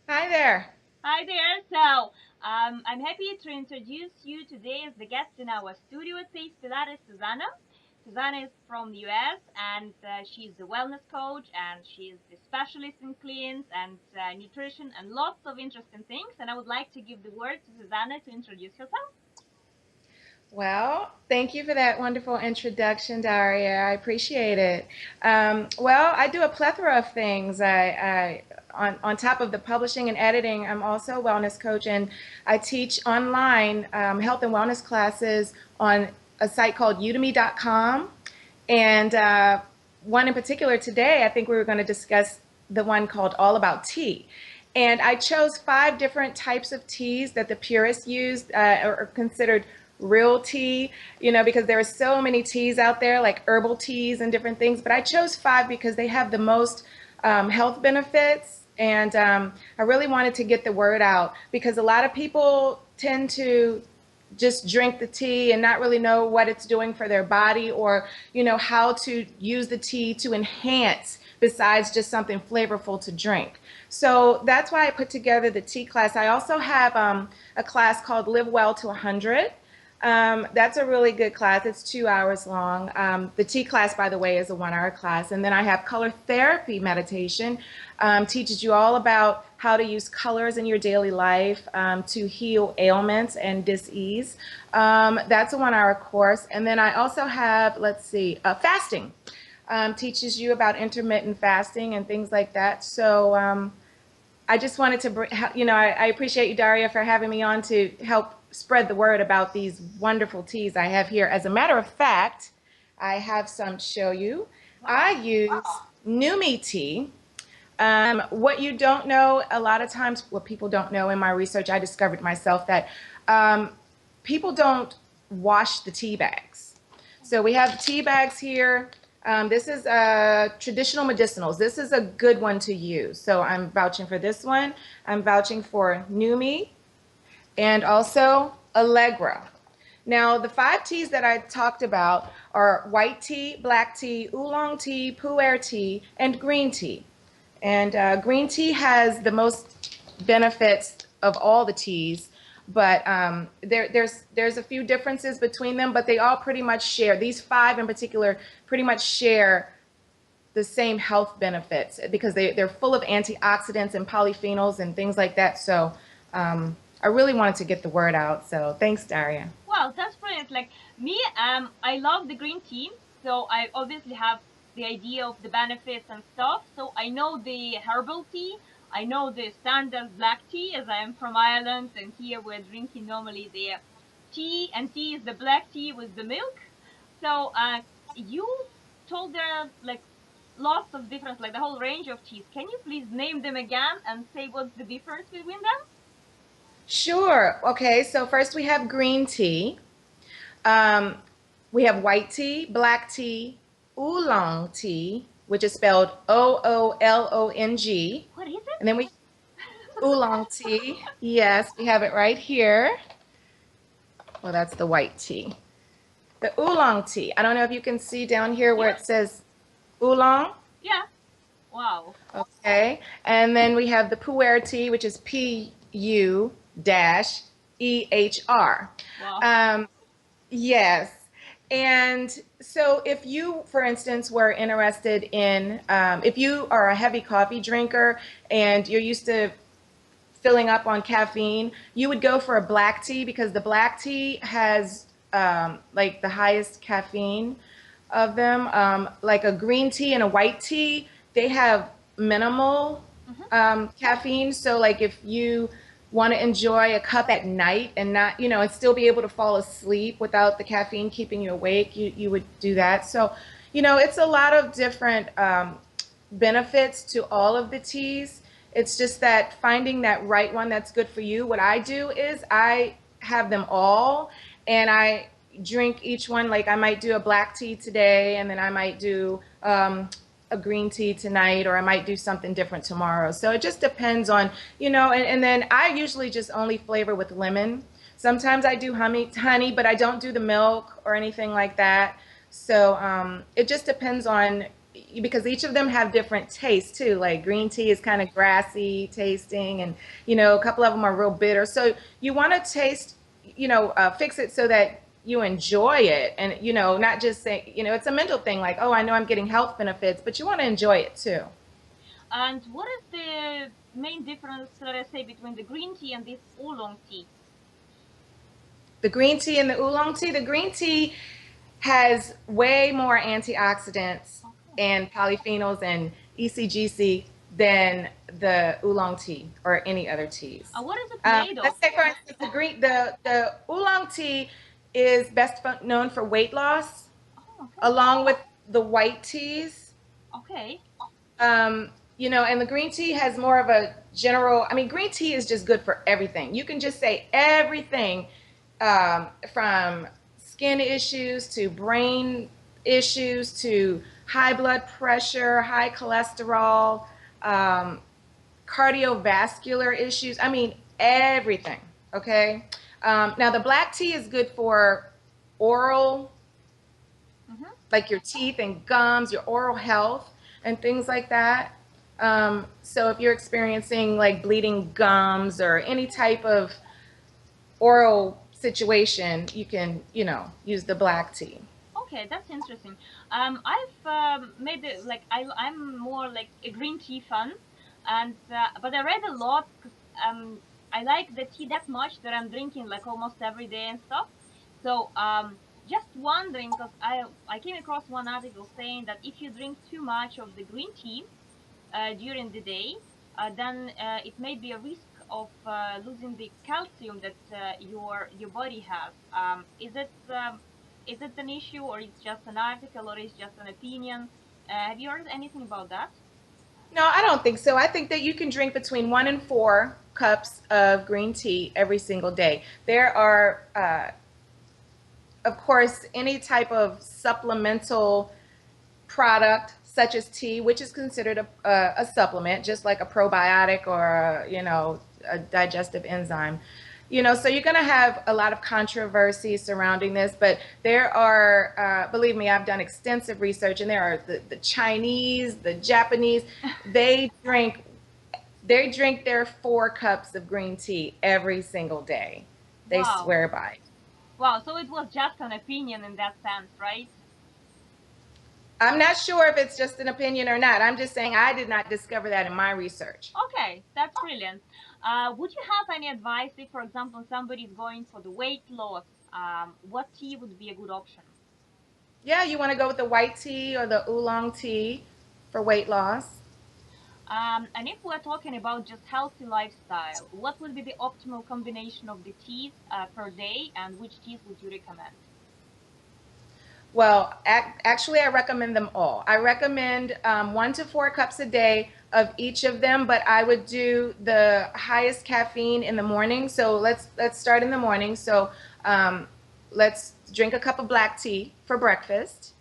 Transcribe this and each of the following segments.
Hi there. Hi there. I'm happy to introduce you today as the guest in our studio at Pilates, Susanna. Susanna is from the US and she's the wellness coach and she's the specialist in cleans and nutrition and lots of interesting things. And I would like to give the word to Susanna to introduce herself. Well, thank you for that wonderful introduction, Daria. I appreciate it. I do a plethora of things. On top of the publishing and editing, I'm also a wellness coach, and I teach online health and wellness classes on a site called udemy.com. And one in particular today, I think we were going to discuss the one called All About Tea. And I chose 5 different types of teas that the purists use or are considered real tea, because there are so many teas out there, like herbal teas and different things. But I chose 5 because they have the most health benefits. And I really wanted to get the word out because a lot of people tend to just drink the tea and not really know what it's doing for their body or how to use the tea to enhance besides just something flavorful to drink. So that's why I put together the tea class. I also have a class called Live Well to 100. That's a really good class. It's 2 hours long. The tea class, by the way, is a 1 hour class. And then I have color therapy meditation, teaches you all about how to use colors in your daily life to heal ailments and dis-ease. That's a 1 hour course. And then I also have, fasting. Teaches you about intermittent fasting and things like that. So I just wanted to, I appreciate you, Daria, for having me on to help spread the word about these wonderful teas I have here. As a matter of fact, I have some to show you. I Wow. use Numi tea. What you don't know, a lot of times, what people don't know in my research, I discovered myself that um, people don't wash the tea bags. So we have tea bags here. This is traditional medicinals. This is a good one to use. So I'm vouching for this one. I'm vouching for Numi and also Allegra. Now, the 5 teas that I talked about are white tea, black tea, oolong tea, pu'er tea, and green tea. And green tea has the most benefits of all the teas, but there's a few differences between them, but they all pretty much share. These 5 in particular pretty much share the same health benefits because they're full of antioxidants and polyphenols and things like that. So I really wanted to get the word out. So thanks, Daria. Wow, that's brilliant. Like me, I love the green tea. So I obviously have the idea of the benefits and stuff. So I know the herbal tea. I know the standard black tea as I am from Ireland and here we're drinking normally the tea and tea is the black tea with the milk. So you told there like lots of difference, like the whole range of teas. Can you please name them again and say what's the difference between them? Sure. Okay. So first we have green tea. Um, we have white tea, black tea, oolong tea, which is spelled Oolong. What is it? And then we oolong tea. Yes, we have it right here. Well, that's the white tea. The oolong tea. I don't know if you can see down here where Yeah, it says oolong. yeah. Wow. Okay. And then we have the pu'er tea, which is Pu'ehr. Wow. Um, yes. And so if you, for instance, were interested in, if you are a heavy coffee drinker and you're used to filling up on caffeine, you would go for a black tea because the black tea has like the highest caffeine of them. Like a green tea and a white tea, they have minimal Hmm. caffeine. So like if you want to enjoy a cup at night and not, and still be able to fall asleep without the caffeine keeping you awake, you would do that. So, it's a lot of different benefits to all of the teas. It's just that finding that right one that's good for you. What I do is I have them all and I drink each one. Like I might do a black tea today and then I might do a green tea tonight or I might do something different tomorrow. So it just depends on, and then I usually just only flavor with lemon. Sometimes I do honey, but I don't do the milk or anything like that. So it just depends on, because each of them have different tastes too. Like green tea is kind of grassy tasting, and a couple of them are real bitter. So you want to taste, fix it so that you enjoy it, and not just say, it's a mental thing. Like, oh, I know I'm getting health benefits, but you want to enjoy it too. And what is the main difference, let us say, between the green tea and this oolong tea? The green tea and the oolong tea. The green tea has way more antioxidants Okay. and polyphenols and ECGC than the oolong tea or any other teas. And what is it made of? Let's say, for instance, the oolong tea is best known for weight loss, Oh, okay. along with the white teas. Okay. And the green tea has more of a general, I mean, green tea is just good for everything. You can just say everything, from skin issues to brain issues to high blood pressure, high cholesterol, um, cardiovascular issues. I mean, everything. Okay. Now, the black tea is good for oral, Mm-hmm. like your teeth and gums, your oral health, and things like that. So if you're experiencing like bleeding gums or any type of oral situation, you can, use the black tea. Okay, that's interesting. I've made it like I'm more like a green tea fan, and but I read a lot because I like the tea that much that I'm drinking like almost every day and stuff. So just wondering because I came across one article saying that if you drink too much of the green tea during the day, then it may be a risk of losing the calcium that your body has. Is it an issue, or it's just an article, or it's just an opinion? Have you heard anything about that? No, I don't think so. I think that you can drink between 1 and 4 cups of green tea every single day. There are, of course, any type of supplemental product such as tea, which is considered a supplement, just like a probiotic or a digestive enzyme. So you're going to have a lot of controversy surrounding this, but there are, believe me, I've done extensive research, and there are the Chinese, the Japanese, they drink they drink their 4 cups of green tea every single day. They Wow, swear by it. wow. So it was just an opinion in that sense, right? I'm not sure if it's just an opinion or not. I'm just saying I did not discover that in my research. Okay, that's brilliant. Would you have any advice if, for example, somebody is going for the weight loss? What tea would be a good option? Yeah, you want to go with the white tea or the oolong tea for weight loss. And if we're talking about just healthy lifestyle, what would be the optimal combination of the teas per day, and which teas would you recommend? Well, actually, I recommend them all. I recommend 1 to 4 cups a day of each of them, but I would do the highest caffeine in the morning. So let's start in the morning. So um, let's drink a cup of black tea for breakfast.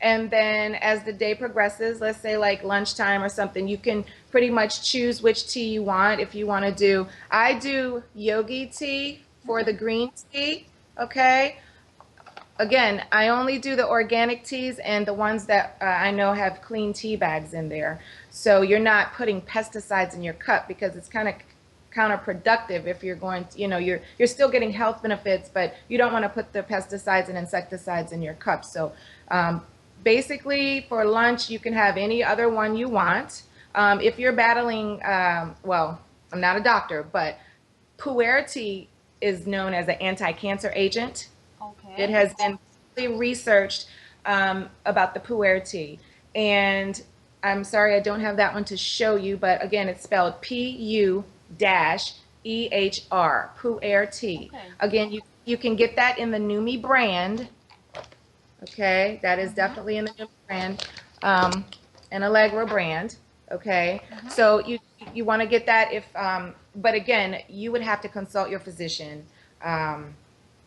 And then as the day progresses, let's say like lunchtime or something, you can pretty much choose which tea you want. If you want to do, I do yogi tea for the Hmm. green tea. Okay. Again, I only do the organic teas and the ones that I know have clean tea bags in there. So you're not putting pesticides in your cup, because it's kind of counterproductive if you're going to, you're still getting health benefits, but you don't want to put the pesticides and insecticides in your cup. So basically, for lunch, you can have any other one you want. If you're battling, well, I'm not a doctor, but pu'er tea is known as an anti-cancer agent. It Okay. has been fully researched about the pu'er tea. And I'm sorry I don't have that one to show you, but again, it's spelled Pu-EHR, pu'er tea. Okay. Again, you can get that in the Numi brand. Okay, that is Mm-hmm. definitely in the Numi brand, and Allegra brand. Okay, Mm-hmm. so you want to get that if, but again, you would have to consult your physician. Um,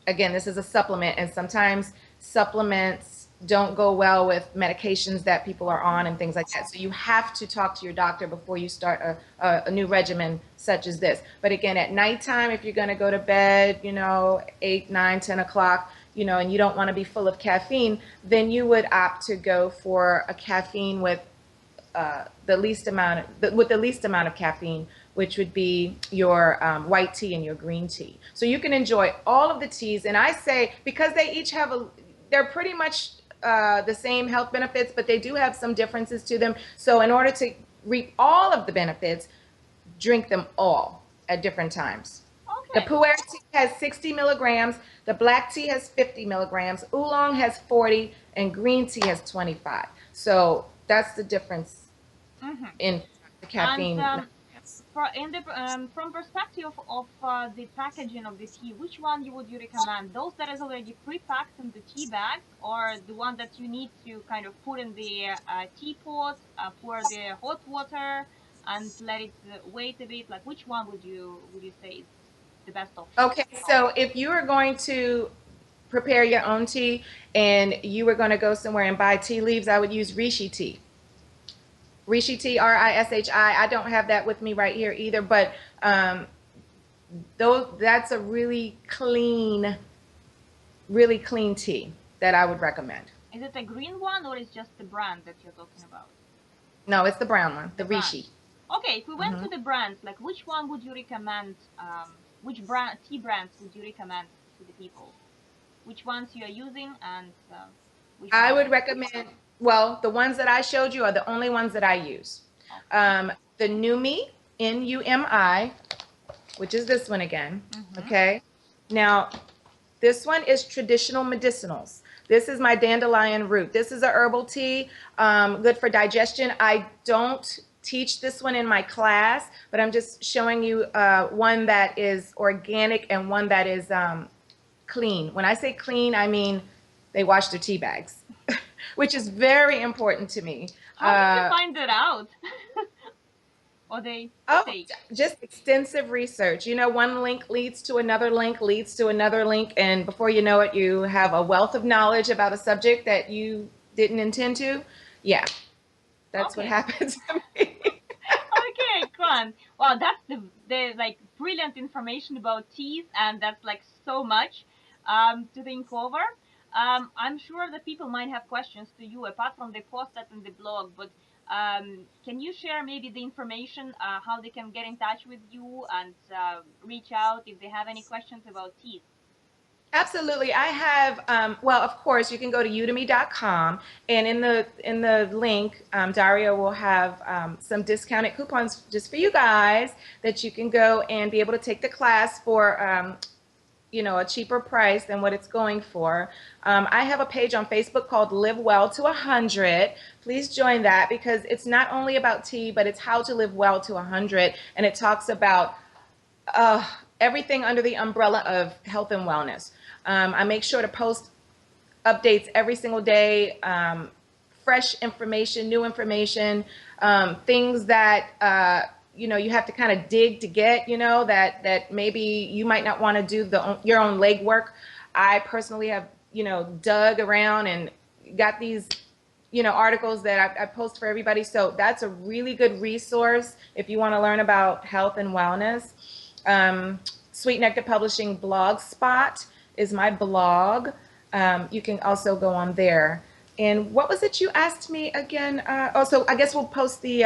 Again, this is a supplement, and sometimes supplements don't go well with medications that people are on and things like that. So you have to talk to your doctor before you start a new regimen such as this. But again, at nighttime, if you're going to go to bed, 8, 9, 10 o'clock, and you don't want to be full of caffeine, then you would opt to go for a caffeine with the least amount of caffeine, which would be your white tea and your green tea. So you can enjoy all of the teas. And I say, because they each have they're pretty much the same health benefits, but they do have some differences to them. So in order to reap all of the benefits, drink them all at different times. The Okay. pu'er tea has 60 milligrams, the black tea has 50 milligrams, oolong has 40, and green tea has 25. So that's the difference Mm-hmm. in the And caffeine. from perspective of the packaging of the tea, which one would you recommend? Those that is already pre-packed in the tea bags, or the one that you need to kind of put in the teapot, pour the hot water, and let it wait a bit? Like, which one would you say is the best option? Okay, so if you are going to prepare your own tea and you were going to go somewhere and buy tea leaves, I would use Rishi tea. Rishi tea, Rishi. I don't have that with me right here either, but that's a really clean tea that I would recommend. Is it a green one, or is just the brand that you're talking about? No, it's the brown one, The the brand. Rishi. Okay, if we went Hmm. to the brands, like which one would you recommend? Which brand tea brands would you recommend to the people? Which ones you are using, and which I ones? would recommend, well, the ones that I showed you are the only ones that I use. Okay. The Numi, Numi, which is this one again. Mm-hmm. Okay. Now, this one is traditional medicinals. This is my dandelion root. This is a herbal tea, good for digestion. I don't teach this one in my class, but I'm just showing you one that is organic and one that is clean. When I say clean, I mean they wash their tea bags, which is very important to me. How did you find that out? Or they Oh, say? just extensive research. One link leads to another link, leads to another link, and before you know it, you have a wealth of knowledge about a subject that you didn't intend to. Yeah, that's what Okay. happens to me. Okay, Kwan. Wow, that's the like brilliant information about teas, and that's like so much to think over. I'm sure that people might have questions to you apart from the post that in the blog, but can you share maybe the information how they can get in touch with you and reach out if they have any questions about teas? Absolutely. I have, well, of course, you can go to udemy.com, and in the link, Daria will have some discounted coupons just for you guys that you can go and be able to take the class for a cheaper price than what it's going for. I have a page on Facebook called Live Well to 100. Please join that, because it's not only about tea, but it's how to live well to 100, and it talks about uh, everything under the umbrella of health and wellness. I make sure to post updates every single day, fresh information, new information, things that you have to kind of dig to get, that maybe you might not want to do your own legwork. I personally have dug around and got these articles that I post for everybody. So that's a really good resource if you want to learn about health and wellness. Sweet Nectar Publishing blog spot is my blog. You can also go on there. And what was it you asked me again? Also, I guess we'll post the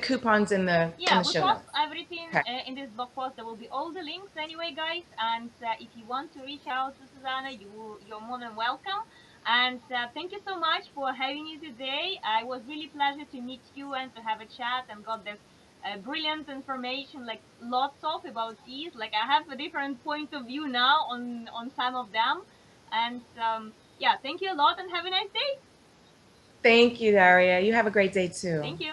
coupons in the Yeah, we show post notes. everything Okay. in this blog post. There will be all the links anyway, guys. And if you want to reach out to Susanna, you're more than welcome. And thank you so much for having you today. It was really pleasure to meet you and to have a chat and got this brilliant information, like lots of about these. Like I have a different point of view now on some of them. And yeah, thank you a lot and have a nice day. Thank you, Daria. You have a great day too. Thank you.